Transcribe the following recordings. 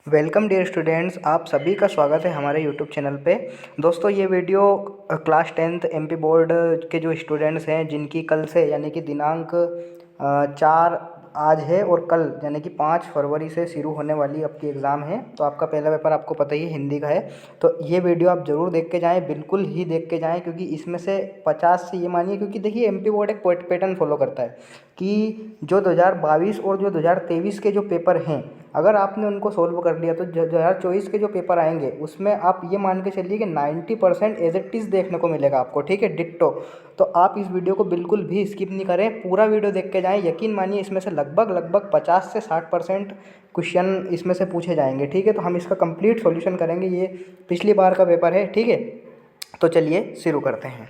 Welcome dear students, आप सभी का स्वागत है हमारे यूट्यूब चैनल पे। दोस्तों, ये video class 10th MP board के जो स्टूडेंट्स हैं जिनकी कल से यानी कि दिनांक 4 आज है और कल यानी कि 5 फरवरी से शुरू होने वाली आपकी एग्ज़ाम है। तो आपका पहला पेपर आपको पता ही है, हिंदी का है। तो ये वीडियो आप ज़रूर देख के जाएँ, बिल्कुल ही देख के जाएँ, क्योंकि इसमें से 50 से ये मानिए, क्योंकि देखिए एमपी बोर्ड एक पैटर्न फॉलो करता है कि जो 2022 और जो 2023 के जो पेपर हैं, अगर आपने उनको सोल्व कर लिया तो 2024 के जो पेपर आएंगे उसमें आप ये मान के चलिए कि 90% एज इट इज़ देखने को मिलेगा आपको, ठीक है, डिट्टो। तो आप इस वीडियो को बिल्कुल भी स्किप नहीं करें, पूरा वीडियो देख के जाएं। यकीन मानिए इसमें से लगभग 50 से 60% क्वेश्चन इसमें से पूछे जाएंगे, ठीक है। तो हम इसका कंप्लीट सॉल्यूशन करेंगे, ये पिछली बार का पेपर है, ठीक है। तो चलिए शुरू करते हैं।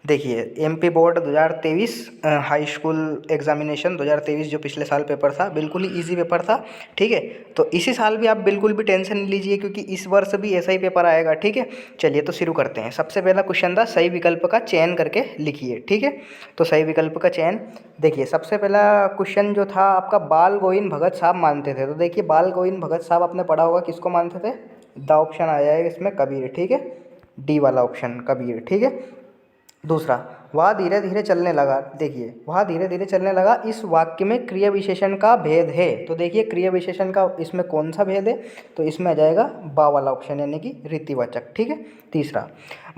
देखिए, MP board 2023 high school examination 2023 जो पिछले साल पेपर था, बिल्कुल ही इजी पेपर था, ठीक है। तो इसी साल भी आप बिल्कुल भी टेंशन नहीं लीजिए, क्योंकि इस वर्ष भी ऐसा ही पेपर आएगा, ठीक है। चलिए तो शुरू करते हैं। सबसे पहला क्वेश्चन था, सही विकल्प का चयन करके लिखिए, ठीक है। तो सही विकल्प का चयन, देखिए सबसे पहला क्वेश्चन जो था आपका, बाल गोविंद भगत साहब मानते थे। तो देखिए, बाल गोविंद भगत साहब आपने पढ़ा होगा, किसको मानते थे? द ऑप्शन आ जाएगा इसमें कबीर, ठीक है, डी वाला ऑप्शन कबीर, ठीक है। दूसरा, वह धीरे धीरे चलने लगा। देखिए, वह धीरे धीरे चलने लगा, इस वाक्य में क्रिया विशेषण का भेद है। तो देखिए, क्रिया विशेषण का इसमें कौन सा भेद है? तो इसमें आ जाएगा बा वाला ऑप्शन, यानी कि रीतिवाचक, ठीक है। तीसरा,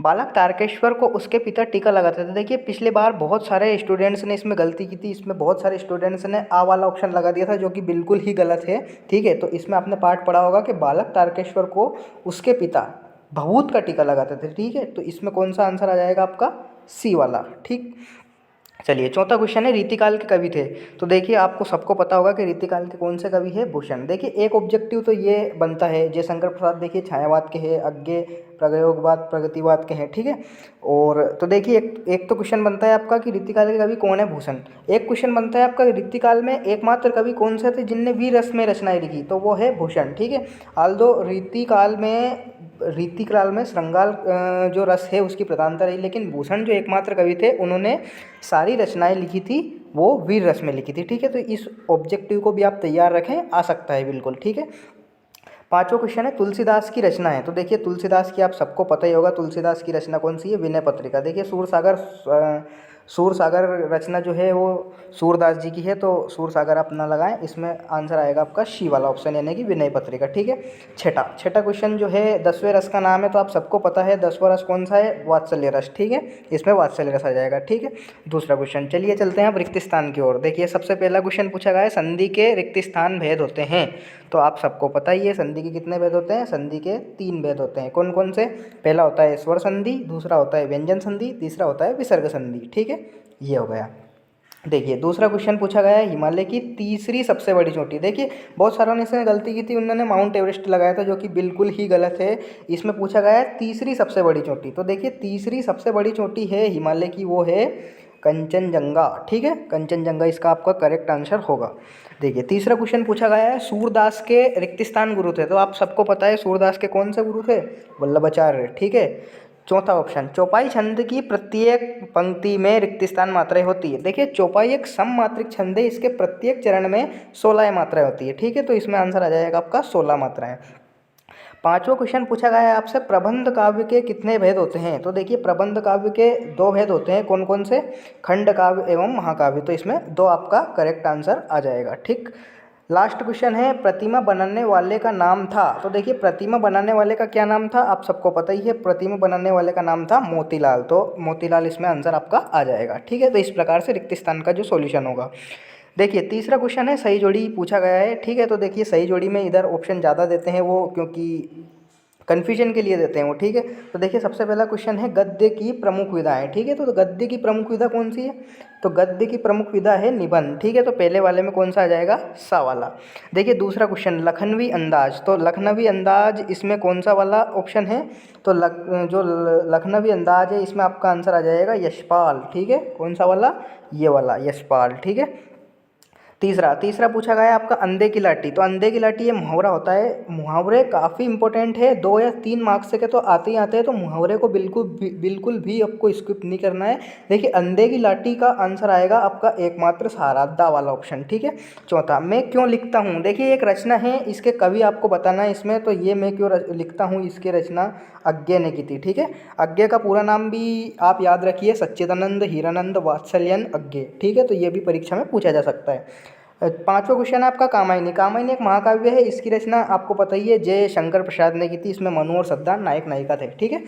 बालक तारकेश्वर को उसके पिता टीका लगाते थे। देखिए, पिछले बार बहुत सारे स्टूडेंट्स ने इसमें गलती की थी, इसमें बहुत सारे स्टूडेंट्स ने आ वाला ऑप्शन लगा दिया था, जो कि बिल्कुल ही गलत है, ठीक है। तो इसमें आपने पाठ पढ़ा होगा कि बालक तारकेश्वर को उसके पिता भभूत का टीका लगाते थे, ठीक है। तो इसमें कौन सा आंसर आ जाएगा आपका? सी वाला, ठीक। चलिए, चौथा क्वेश्चन है, रीतिकाल के कवि थे। तो देखिए, आपको सबको पता होगा कि रीतिकाल के कौन से कवि है? भूषण। देखिए, एक ऑब्जेक्टिव तो ये बनता है, जयशंकर प्रसाद देखिए छायावाद के हैं, अज्ञे प्रयोगवाद प्रगतिवाद के हैं, ठीक है। और तो देखिए, एक तो क्वेश्चन बनता है आपका कि रीतिकाल के कवि कौन है? भूषण। एक क्वेश्चन बनता है आपका, रीतिकाल में एकमात्र कवि कौन से थे जिनने वीर रस में रचनाएं लिखी? तो वो है भूषण, ठीक है। आल्दो रीतिकाल में श्रृंगार जो रस है उसकी प्रधानता रही, लेकिन भूषण जो एकमात्र कवि थे, उन्होंने सारी रचनाएं लिखी थी वो वीर रस में लिखी थी, ठीक है। तो इस ऑब्जेक्टिव को भी आप तैयार रखें, आ सकता है बिल्कुल, ठीक है। पांचवा क्वेश्चन है, तुलसीदास की रचना है। तो देखिए, तुलसीदास की आप सबको पता ही होगा, तुलसीदास की रचना कौन सी है? विनय पत्रिका। देखिए, सूरसागर रचना जो है वो सूरदास जी की है, तो सूरसागर आप ना लगाएं, इसमें आंसर आएगा आपका शी वाला ऑप्शन, यानी कि विनय पत्रिका, ठीक है। छठा क्वेश्चन जो है, 10वें रस का नाम है। तो आप सबको पता है 10वां रस कौन सा है? वात्सल्य रस, ठीक है। इसमें वात्सल्य रस आ जाएगा, ठीक है। दूसरा क्वेश्चन, चलिए चलते हैं अब रिक्त स्थान की ओर। देखिए, सबसे पहला क्वेश्चन पूछा गया है, संधि के रिक्त स्थान भेद होते हैं। तो आप सबको पता ही है संधि के कितने भेद होते हैं? संधि के 3 भेद होते हैं। कौन कौन से? पहला होता है स्वर संधि, दूसरा होता है व्यंजन संधि, तीसरा होता है विसर्ग संधि, ठीक है। ये हो गया। देखिए, दूसरा क्वेश्चन पूछा गया है, हिमालय की तीसरी सबसे बड़ी चोटी। देखिए, बहुत सारों ने इसमें गलती की थी, उन्होंने माउंट एवरेस्ट लगाया था, जो कि बिल्कुल ही गलत है। इसमें पूछा गया है तीसरी सबसे बड़ी चोटी। तो देखिए, तीसरी सबसे बड़ी चोटी है हिमालय की, वो है कंचनजंगा, ठीक है। कंचनजंगा इसका आपका करेक्ट आंसर होगा। देखिए, तीसरा क्वेश्चन पूछा गया है, सूरदास के रिक्त स्थान गुरु थे। तो आप सबको पता है सूरदास के कौन से गुरु थे? वल्लभाचार्य, ठीक है। चौथा ऑप्शन, चौपाई छंद की प्रत्येक पंक्ति में रिक्त स्थान मात्राएं होती है। देखिए, चौपाई एक सममात्रिक छंद है, इसके प्रत्येक चरण में 16 मात्राएं होती है, ठीक है। तो इसमें आंसर आ जाएगा आपका 16 मात्राएं। पांचवा क्वेश्चन पूछा गया है आपसे, प्रबंध काव्य के कितने भेद होते हैं? तो देखिए, प्रबंध काव्य के 2 भेद होते हैं। कौन कौन से? खंड काव्य एवं महाकाव्य। तो इसमें 2 आपका करेक्ट आंसर आ जाएगा, ठीक। लास्ट क्वेश्चन है, प्रतिमा बनाने वाले का नाम था। तो देखिए, प्रतिमा बनाने वाले का क्या नाम था? आप सबको पता ही है, प्रतिमा बनाने वाले का नाम था मोतीलाल। तो मोतीलाल इसमें आंसर आपका आ जाएगा, ठीक है। तो इस प्रकार से रिक्त स्थान का जो सॉल्यूशन होगा। देखिए, तीसरा क्वेश्चन है, सही जोड़ी पूछा गया है, ठीक है। तो देखिए, सही जोड़ी में इधर ऑप्शन ज़्यादा देते हैं वो, क्योंकि कन्फ्यूजन के लिए देते हैं वो, ठीक है। तो देखिए, सबसे पहला क्वेश्चन है, गद्य की प्रमुख विधाएं, ठीक है। तो गद्य की प्रमुख विधा कौन सी है? तो गद्य की प्रमुख विधा है निबंध, ठीक है। तो पहले वाले में कौन सा आ जाएगा? सा वाला। देखिए, दूसरा क्वेश्चन, लखनवी अंदाज। तो लखनवी अंदाज इसमें कौन सा वाला ऑप्शन है? तो लखनवी अंदाज है, इसमें आपका आंसर आ जाएगा यशपाल, ठीक है। कौन सा वाला? ये वाला यशपाल, ठीक है। तीसरा तीसरा पूछा गया है आपका अंधे की लाठी। तो अंधे की लाठी ये मुहावरा होता है। मुहावरे काफ़ी इंपॉर्टेंट है, 2 या 3 मार्क्स के तो आते ही आते हैं, तो मुहावरे को बिल्कुल भी आपको स्किप नहीं करना है। देखिए अंधे की लाठी का आंसर आएगा आपका एकमात्र सहारा, दा वाला ऑप्शन, ठीक है। चौथा, मैं क्यों लिखता हूँ। देखिए एक रचना है, इसके कवि आपको बताना है इसमें, तो ये मैं क्यों लिखता हूँ, इसकी रचना अज्ञे ने की थी, ठीक है। अज्ञे का पूरा नाम भी आप याद रखिए, सच्चिदानंद हीरानंद वात्सल्यन अज्ञे, ठीक है। तो ये भी परीक्षा में पूछा जा सकता है। पांचवा क्वेश्चन है आपका कामायनी। कामायनी एक महाकाव्य है, इसकी रचना आपको पता ही है, जय शंकर प्रसाद ने की थी। इसमें मनु और सद्दाम नायक नायिका थे, ठीक है।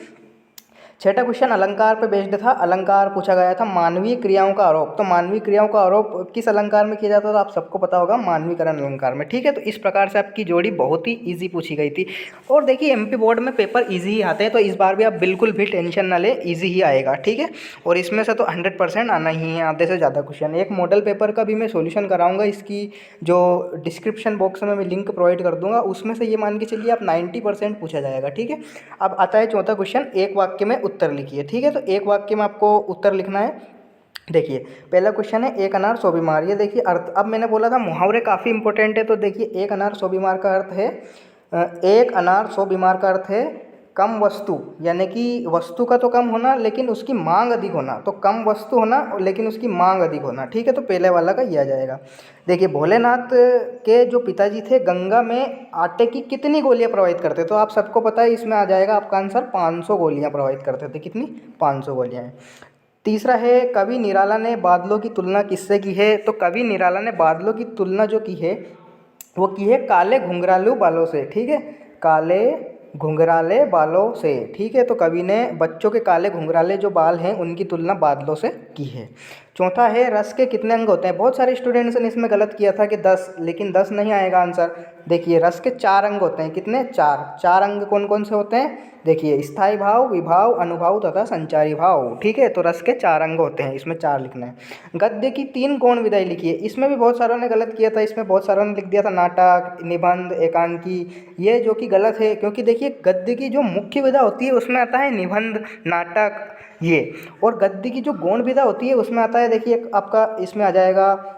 छठा क्वेश्चन अलंकार पे बेस्ड था। अलंकार पूछा गया था मानवीय क्रियाओं का आरोप। तो मानवीय क्रियाओं का आरोप किस अलंकार में किया जाता था, आप सबको पता होगा, मानवीकरण अलंकार में, ठीक है। तो इस प्रकार से आपकी जोड़ी बहुत ही ईजी पूछी गई थी। और देखिए एमपी बोर्ड में पेपर ईजी ही आते हैं, तो इस बार भी आप बिल्कुल भी टेंशन ना ले, ईजी ही आएगा, ठीक है। और इसमें से तो 100% आना ही है, आधे से ज़्यादा क्वेश्चन। एक मॉडल पेपर का भी मैं सोल्यूशन कराऊंगा, इसकी जो डिस्क्रिप्शन बॉक्स में मैं लिंक प्रोवाइड कर दूंगा, उसमें से ये मान के चलिए आप 90% पूछा जाएगा, ठीक है। अब आता है चौथा क्वेश्चन, एक वाक्य में उत्तर लिखिए, ठीक है। तो एक वाक्य में आपको उत्तर लिखना है। देखिए पहला क्वेश्चन है, एक अनार सौ बीमार। ये देखिए अर्थ, अब मैंने बोला था मुहावरे काफ़ी इंपॉर्टेंट है, तो देखिए एक अनार सौ बीमार का अर्थ है, एक अनार सौ बीमार का अर्थ है कम वस्तु, यानी कि वस्तु का तो कम होना लेकिन उसकी मांग अधिक होना। तो कम वस्तु होना लेकिन उसकी मांग अधिक होना, ठीक है। तो पहले वाला का ये आ जाएगा। देखिए भोलेनाथ के जो पिताजी थे गंगा में आटे की कितनी गोलियां प्रवाहित करते, तो आप सबको पता है, इसमें आ जाएगा आपका आंसर 500 गोलियां प्रवाहित करते थे। कितनी, 500 गोलियां हैं। तीसरा है, कवि निराला ने बादलों की तुलना किससे की है। तो कवि निराला ने बादलों की तुलना जो की है वो की है काले घुंघरालू बालों से, ठीक है, काले घुंघराले बालों से, ठीक है। तो कवि ने बच्चों के काले घुंघराले जो बाल हैं उनकी तुलना बादलों से की है। चौथा है, रस के कितने अंग होते हैं। बहुत सारे स्टूडेंट्स ने इसमें गलत किया था कि 10, लेकिन 10 नहीं आएगा आंसर। देखिए रस के 4 अंग होते हैं। कितने, 4। 4 अंग कौन कौन से होते हैं, देखिए स्थायी भाव, विभाव, अनुभाव तथा संचारी भाव, ठीक है। तो रस के 4 अंग होते हैं, इसमें 4 लिखना है। गद्य की 3 गौण विधाएं लिखिए। इसमें भी बहुत सारों ने गलत किया था, इसमें बहुत सारों ने लिख दिया था नाटक, निबंध, एकांकी, ये जो कि गलत है, क्योंकि देखिए गद्य की जो मुख्य विधा होती है उसमें आता है निबंध, नाटक, ये। और गद्य की जो गौण विधा होती है उसमें आता है, देखिए आपका इसमें आ जाएगा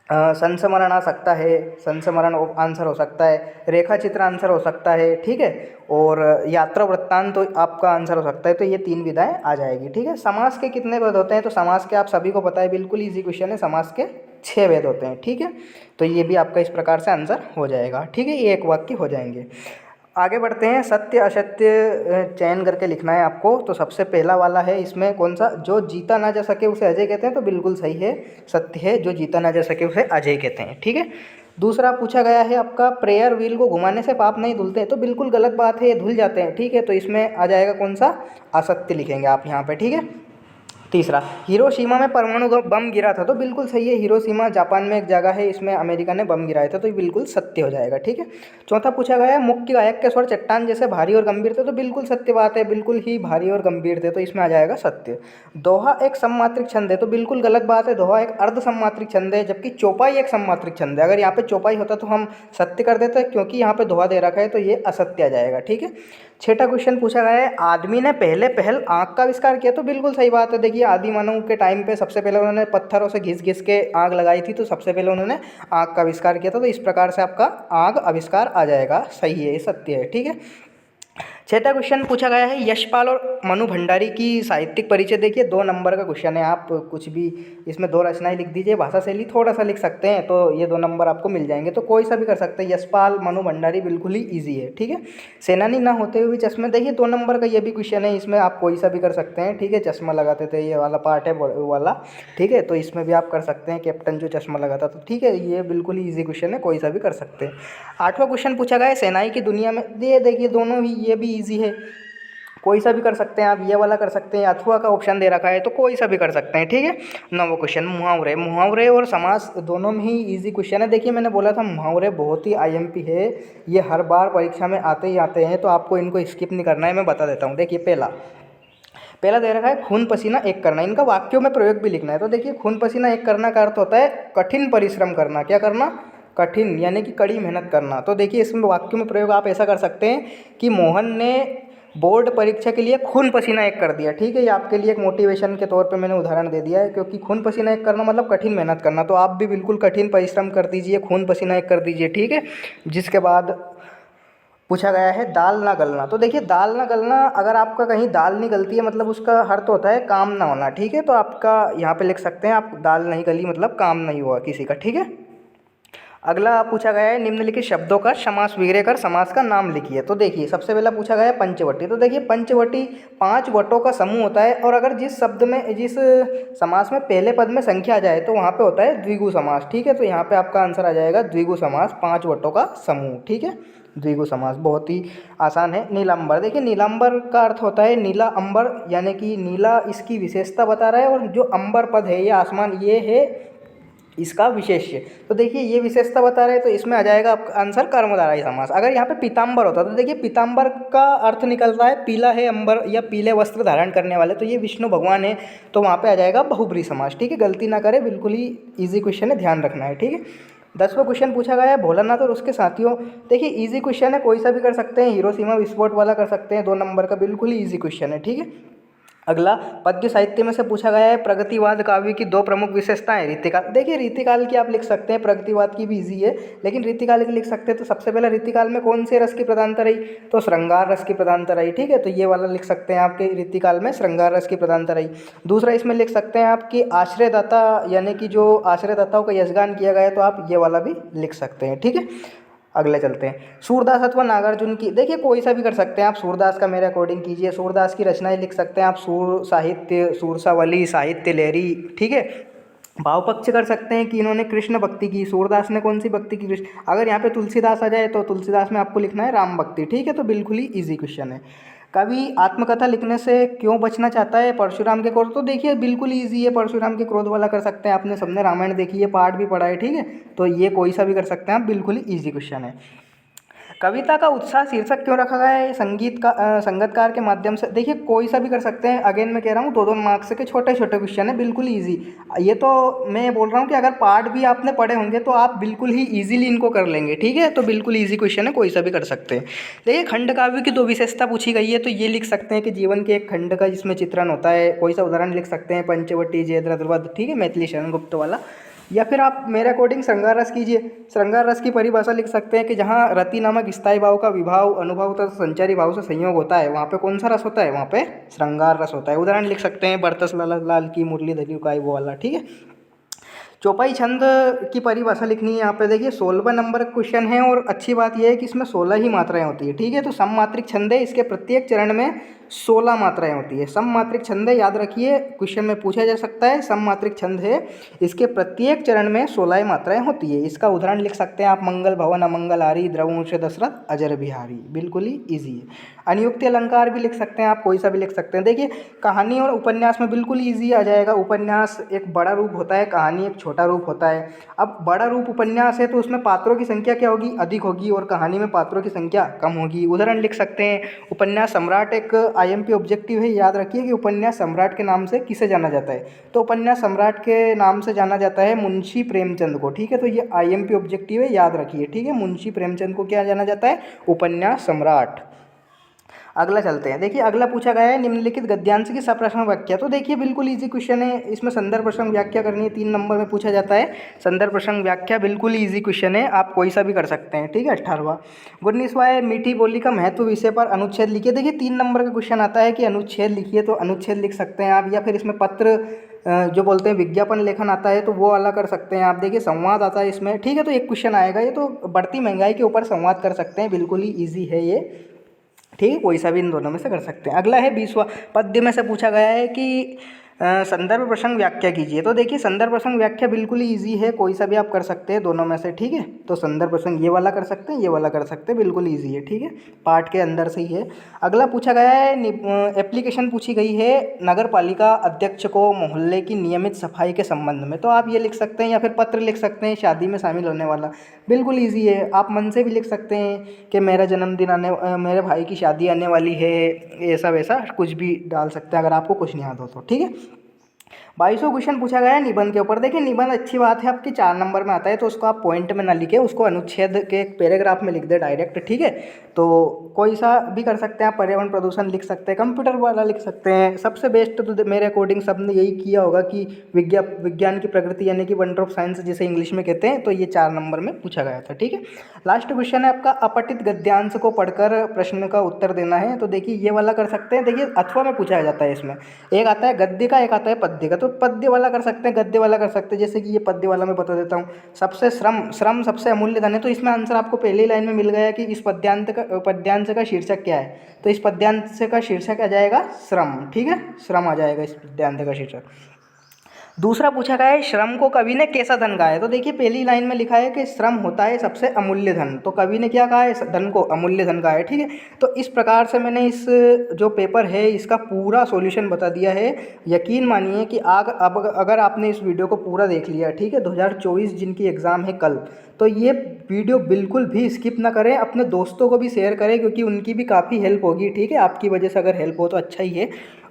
संस्मरण आ सकता है, संस्मरण आंसर हो सकता है, रेखा चित्र आंसर हो सकता है, ठीक है। और यात्रा वृत्तांत तो आपका आंसर हो सकता है। तो ये 3 विधाएं आ जाएगी, ठीक है। समास के कितने वेद होते हैं। तो समास के आप सभी को पता है, बिल्कुल इजी क्वेश्चन है, समास के 6 वेद होते हैं, ठीक है। तो ये भी आपका इस प्रकार से आंसर हो जाएगा, ठीक है। ये एक वाक्य हो जाएंगे। आगे बढ़ते हैं, सत्य असत्य चयन करके लिखना है आपको। तो सबसे पहला वाला है, इसमें कौन सा, जो जीता ना जा सके उसे अजय कहते हैं। तो बिल्कुल सही है, सत्य है, जो जीता ना जा सके उसे अजय कहते हैं, ठीक है। दूसरा पूछा गया है आपका, प्रेयर व्हील को घुमाने से पाप नहीं धुलते। तो बिल्कुल गलत बात है, ये धुल जाते हैं, ठीक है। तो इसमें आ जाएगा कौन सा, असत्य लिखेंगे आप यहाँ पे, ठीक है। तीसरा, हिरोशिमा में परमाणु बम गिरा था। तो बिल्कुल सही है, हिरोशिमा जापान में एक जगह है, इसमें अमेरिका ने बम गिराया था। तो ये बिल्कुल सत्य हो जाएगा, ठीक है। चौथा पूछा गया है, मुख्य गायक के स्वर चट्टान जैसे भारी और गंभीर थे। तो बिल्कुल सत्य बात है, बिल्कुल ही भारी और गंभीर थे। तो इसमें आ जाएगा सत्य। दोहा एक सममात्रिक छंद है। तो बिल्कुल गलत बात है, दोहा एक अर्ध सममात्रिक छंद है, जबकि चौपाई एक सममात्रिक छंद है। अगर यहाँ पे चौपाई होता तो हम सत्य कर देते, क्योंकि यहाँ पे दोहा दे रखा है, तो ये असत्य आ जाएगा, ठीक है। छठा क्वेश्चन पूछा गया है, आदमी ने पहल आग का आविष्कार किया। तो बिल्कुल सही बात है। देखिए आदि मानव के टाइम पे सबसे पहले उन्होंने पत्थरों से घिस घिस के आग लगाई थी। तो सबसे पहले उन्होंने आग का आविष्कार किया था। तो इस प्रकार से आपका आग आविष्कार आ जाएगा, सही है, ये सत्य है, ठीक है। छठा क्वेश्चन पूछा गया है, यशपाल और मनु भंडारी की साहित्यिक परिचय। देखिए 2 नंबर का क्वेश्चन है, आप कुछ भी इसमें 2 रचनाएं लिख दीजिए, भाषा शैली थोड़ा सा लिख सकते हैं, तो ये 2 नंबर आपको मिल जाएंगे। तो कोई सा भी कर सकते हैं, यशपाल, मनु भंडारी, बिल्कुल ही ईजी है, ठीक है। सेनानी ना होते हुए भी चश्मे, देखिए 2 नंबर का ये भी क्वेश्चन है, इसमें आप कोई सा भी कर सकते हैं, ठीक है। चश्मा लगाते थे, ये वाला पार्ट है वो वाला, ठीक है। तो इसमें भी आप कर सकते हैं, कैप्टन जो चश्मा लगाता था, ठीक है। ये बिल्कुल ही ईजी क्वेश्चन है, कोई सा भी कर सकते हैं। आठवां क्वेश्चन पूछा गया है, सेनाई की दुनिया में। ये देखिए दोनों ही, ये भी ईजी है, कोई सा भी कर सकते हैं आप, ये वाला कर सकते हैं, अथवा का ऑप्शन दे रखा है, तो कोई सा भी कर सकते हैं, ठीक है। नौवां क्वेश्चन, मुहावरे। मुहावरे और समास दोनों में ही इजी क्वेश्चन है। देखिए मैंने बोला था मुहावरे बहुत ही आईएमपी है, ये हर बार परीक्षा में आते ही आते हैं, तो आपको इनको स्किप नहीं करना है। मैं बता देता हूँ। देखिए पहला दे रखा है, खून पसीना एक करना। इनका वाक्यों में प्रयोग भी लिखना है। तो देखिए खून पसीना एक करना का अर्थ होता है कठिन परिश्रम करना। क्या करना, कठिन, यानी कि कड़ी मेहनत करना। तो देखिए इसमें वाक्यों में प्रयोग आप ऐसा कर सकते हैं कि मोहन ने बोर्ड परीक्षा के लिए खून पसीना एक कर दिया, ठीक है। ये आपके लिए एक मोटिवेशन के तौर पे मैंने उदाहरण दे दिया है, क्योंकि खून पसीना एक करना मतलब कठिन मेहनत करना। तो आप भी बिल्कुल कठिन परिश्रम कर दीजिए, खून पसीना एक कर दीजिए, ठीक है। जिसके बाद पूछा गया है दाल ना गलना। तो देखिए दाल ना गलना, अगर आपका कहीं दाल नहीं गलती है मतलब उसका अर्थ होता है काम ना होना, ठीक है। तो आपका यहाँ पे लिख सकते हैं आप दाल नहीं गली मतलब काम नहीं हुआ किसी का, ठीक है। अगला पूछा गया है निम्नलिखित शब्दों का समास विग्रह कर समास का नाम लिखिए। तो देखिए सबसे पहला पूछा गया है पंचवटी। तो देखिए पंचवटी 5 वटों का समूह होता है, और अगर जिस शब्द में जिस समास में पहले पद में संख्या आ जाए तो वहाँ पे होता है द्विगु समास, ठीक है। तो यहाँ पे आपका आंसर आ जाएगा द्विगु समास, 5 वटों का समूह, ठीक है। द्विगु समास बहुत ही आसान है। नीलांबर, देखिए नीलांबर का अर्थ होता है नीला अंबर, यानी कि नीला इसकी विशेषता बता रहा है, और जो अंबर पद है ये आसमान, ये है इसका विशेष्य। तो देखिए ये विशेषता बता रहे हैं, तो इसमें आ जाएगा आपका आंसर कर्मधारय समास। अगर यहाँ पे पीताम्बर होता तो देखिए पीताम्बर का अर्थ निकलता है पीला है अंबर, या पीले वस्त्र धारण करने वाले, तो ये विष्णु भगवान है, तो वहाँ पे आ जाएगा बहुब्री समास, ठीक है। गलती ना करें, बिल्कुल ही ईजी क्वेश्चन है, ध्यान रखना है, ठीक है। 10वां क्वेश्चन पूछा गया है भोलानाथ और उसके साथियों। देखिए इजी क्वेश्चन है, कोई सा भी कर सकते हैं, हिरोशिमा विस्फोट वाला कर सकते हैं, 2 नंबर का, बिल्कुल ही ईजी क्वेश्चन है, ठीक है। अगला पद्य साहित्य में से पूछा गया है प्रगतिवाद काव्य की 2 प्रमुख विशेषताएं। रीतिकाल, देखिए रीतिकाल की आप लिख सकते हैं, प्रगतिवाद की भी इजी है, लेकिन रीतिकाल की लिख सकते हैं। तो सबसे पहले रीतिकाल में कौन से रस की प्रधानता रही, तो श्रृंगार रस की प्रधानता रही, ठीक है। तो ये वाला लिख सकते हैं आपके रीतिकाल में श्रृंगार रस की प्रधानता रही। दूसरा इसमें लिख सकते हैं आपकी आश्रयदाता, यानी कि जो आश्रयदाताओं का यशगान किया गया है, तो आप ये वाला भी लिख सकते हैं, ठीक है। अगले चलते हैं सूरदास अथवा नागार्जुन की। देखिए कोई सा भी कर सकते हैं आप, सूरदास का मेरे अकॉर्डिंग कीजिए, सूरदास की रचनाएं लिख सकते हैं आप, सूर साहित्य, सूरसावली, साहित्य लहरी, ठीक है। भाव पक्ष कर सकते हैं कि इन्होंने कृष्ण भक्ति की, सूरदास ने कौन सी भक्ति की, कृष्ण। अगर यहाँ पे तुलसीदास आ जाए तो तुलसीदास में आपको लिखना है राम भक्ति, ठीक है। तो बिल्कुल ही ईजी क्वेश्चन है। कवि आत्मकथा लिखने से क्यों बचना चाहता है, परशुराम के क्रोध। तो देखिए बिल्कुल ईजी है, परशुराम के क्रोध वाला कर सकते हैं, आपने सबने रामायण देखी है, पाठ भी पढ़ा है, ठीक है। तो ये कोई सा भी कर सकते हैं आप, बिल्कुल ही ईजी क्वेश्चन है। कविता का उत्साह शीर्षक क्यों रखा गया है, संगीत का संगतकार के माध्यम से। देखिए कोई सा भी कर सकते हैं, अगेन मैं कह रहा हूँ 2-2 मार्क्स के छोटे छोटे क्वेश्चन है, बिल्कुल इजी। ये तो मैं बोल रहा हूँ कि अगर पार्ट भी आपने पढ़े होंगे तो आप बिल्कुल ही इजीली इनको कर लेंगे, ठीक है। तो बिल्कुल इजी क्वेश्चन है, कोई सा भी कर सकते हैं। देखिए खंड काव्य की 2 विशेषता पूछी गई है, तो ये लिख सकते हैं कि जीवन के एक खंड का जिसमें चित्रण होता है, कोई सा उदाहरण लिख सकते हैं पंचवटी, जयद्रथ, ठीक है, मैथिली शरण गुप्त वाला। या फिर आप मेरे अकॉर्डिंग श्रृंगार रस कीजिए। श्रृंगार रस की परिभाषा लिख सकते हैं कि जहाँ रति नामक स्थायी भाव का विभाव अनुभव तथा संचारी भाव से संयोग होता है, वहाँ पे कौन सा रस होता है, वहाँ पे श्रृंगार रस होता है। उदाहरण लिख सकते हैं बरतस लाल लाल की मुरलीधरी का वो वाला, ठीक है। चौपाई छंद की परिभाषा लिखनी है यहाँ पे। देखिए 16वां नंबर का क्वेश्चन है, और अच्छी बात यह है कि इसमें 16 ही मात्राएं होती है, ठीक है। तो सममात्रिक छंद है, इसके प्रत्येक चरण में 16 मात्राएं होती है। सममात्रिक छंद है, याद रखिए, क्वेश्चन में पूछा जा सकता है। सममात्रिक छंद है, इसके प्रत्येक चरण में 16 मात्राएं होती है। इसका उदाहरण लिख सकते हैं आप मंगल भवन, अमंगल हारी, द्रवंश दशरथ, अजर बिहारी, बिल्कुल ही ईजी है। अनियुक्ति अलंकार भी लिख सकते हैं आप, कोई सा भी लिख सकते हैं। देखिए कहानी और उपन्यास में बिल्कुल ईजी आ जाएगा। उपन्यास एक बड़ा रूप होता है, कहानी एक छोटा रूप होता है। अब बड़ा रूप उपन्यास है तो उसमें पात्रों की संख्या क्या होगी, अधिक होगी, और कहानी में पात्रों की संख्या कम होगी। उदाहरण लिख सकते हैं उपन्यास सम्राट, एक आईएमपी ऑब्जेक्टिव है, याद रखिए कि उपन्यास सम्राट के नाम से किसे जाना जाता है, तो उपन्यास सम्राट के नाम से जाना जाता है मुंशी प्रेमचंद को, ठीक है। तो ये आईएमपी ऑब्जेक्टिव है, याद रखिए, ठीक है। मुंशी प्रेमचंद को क्या जाना जाता है, उपन्यास सम्राट। अगला चलते हैं। देखिए अगला पूछा गया है निम्नलिखित गद्यांश की सप्रश्न व्याख्या। तो देखिए बिल्कुल इजी क्वेश्चन है, इसमें संदर्भ प्रसंग व्याख्या करनी है, 3 नंबर में पूछा जाता है संदर्भ प्रसंग व्याख्या, बिल्कुल इजी क्वेश्चन है, आप कोई सा भी कर सकते हैं, ठीक है। 18वां 19वां है मीठी बोली का महत्व विषय पर अनुच्छेद लिखिए। देखिए 3 नंबर का क्वेश्चन आता है कि अनुच्छेद लिखिए, तो अनुच्छेद लिख सकते हैं आप, या फिर इसमें पत्र जो बोलते हैं विज्ञापन लेखन आता है तो वो वाला कर सकते हैं आप। देखिए संवाद आता है इसमें, ठीक है। तो एक क्वेश्चन आएगा, ये तो बढ़ती महंगाई के ऊपर संवाद कर सकते हैं, बिल्कुल ही ईजी है ये, ठीक है। कोई सा भी इन दोनों में से कर सकते हैं। अगला है 20वां पद्य में से पूछा गया है कि संदर्भ प्रसंग व्याख्या कीजिए। तो देखिए संदर्भ प्रसंग व्याख्या बिल्कुल ही ईजी है, कोई सा भी आप कर सकते हैं दोनों में से, ठीक है। तो संदर्भ प्रसंग ये वाला कर सकते हैं, ये वाला कर सकते हैं, बिल्कुल ईजी है, ठीक है, पाठ के अंदर से ही है। अगला पूछा गया है एप्लीकेशन पूछी गई है नगर पालिका अध्यक्ष को मोहल्ले की नियमित सफाई के संबंध में। तो आप ये लिख सकते हैं, या फिर पत्र लिख सकते हैं शादी में शामिल होने वाला, बिल्कुल ईजी है। आप मन से भी लिख सकते हैं कि मेरा जन्मदिन मेरे भाई की शादी आने वाली है, ऐसा वैसा कुछ भी डाल सकते हैं अगर आपको कुछ नहीं याद हो तो, ठीक है। 2200 क्वेश्चन पूछा गया है निबंध के ऊपर। देखिए निबंध अच्छी बात है, आपकी 4 नंबर में आता है, तो उसको आप पॉइंट में ना लिखे, उसको अनुच्छेद के एक पैराग्राफ में लिख दे डायरेक्ट, ठीक है। तो कोई सा भी कर सकते हैं आप, पर्यावरण प्रदूषण लिख सकते हैं, कंप्यूटर वाला लिख सकते हैं। सबसे बेस्ट तो मेरे अकॉर्डिंग सबने यही किया होगा कि विज्ञान की प्रकृति यानी कि वंडर ऑफ साइंस जिसे इंग्लिश में कहते हैं, तो ये 4 नंबर में पूछा गया था, ठीक है। लास्ट क्वेश्चन है आपका, अपठित गद्यांश को पढ़कर प्रश्न का उत्तर देना है। तो देखिए ये वाला कर सकते हैं, देखिए अथवा में पूछा जाता है इसमें, एक आता है गद्य का, एक आता है पद्य का। तो पद्य वाला कर सकते हैं, गद्य वाला कर सकते हैं। जैसे कि ये पद्य वाला मैं बता देता हूँ, सबसे श्रम सबसे अमूल्य धन है। तो इसमें आंसर आपको पहली लाइन में मिल गया कि इस पद्यांश का शीर्षक क्या है। तो इस पद्यांश का शीर्षक आ जाएगा श्रम, ठीक है, श्रम आ जाएगा इस पद्यांश का शीर्षक। दूसरा पूछा गया है, श्रम को कवि ने कैसा धन कहा है। तो देखिए पहली लाइन में लिखा है कि श्रम होता है सबसे अमूल्य धन, तो कवि ने क्या कहा है, धन को अमूल्य धन कहा है, ठीक है। तो इस प्रकार से मैंने इस जो पेपर है इसका पूरा सॉल्यूशन बता दिया है। यकीन मानिए कि अब अगर आपने इस वीडियो को पूरा देख लिया, ठीक है, 2024 जिनकी एग्ज़ाम है कल, तो ये वीडियो बिल्कुल भी स्किप ना करें, अपने दोस्तों को भी शेयर करें, क्योंकि उनकी भी काफ़ी हेल्प होगी, ठीक है। आपकी वजह से अगर हेल्प हो तो अच्छा ही है।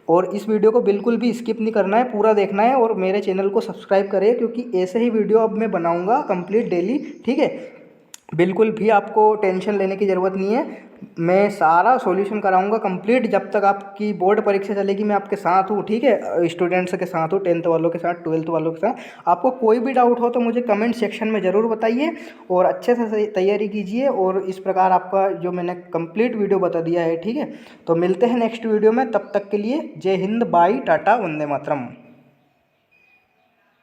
और इस वीडियो को बिल्कुल भी स्किप नहीं करना है, पूरा देखना है, और मेरे चैनल को सब्सक्राइब करें, क्योंकि ऐसे ही वीडियो अब मैं बनाऊंगा कंप्लीट डेली, ठीक है। बिल्कुल भी आपको टेंशन लेने की ज़रूरत नहीं है, मैं सारा सॉल्यूशन कराऊंगा कंप्लीट। जब तक आपकी बोर्ड परीक्षा चलेगी मैं आपके साथ हूँ, ठीक है, स्टूडेंट्स के साथ हूँ, 10th वालों के साथ, 12th वालों के साथ। आपको कोई भी डाउट हो तो मुझे कमेंट सेक्शन में ज़रूर बताइए, और अच्छे से तैयारी कीजिए। और इस प्रकार आपका जो मैंने कंप्लीट वीडियो बता दिया है, ठीक है। तो मिलते हैं नेक्स्ट वीडियो में, तब तक के लिए जय हिंद, बाय, टाटा, वंदे मातरम।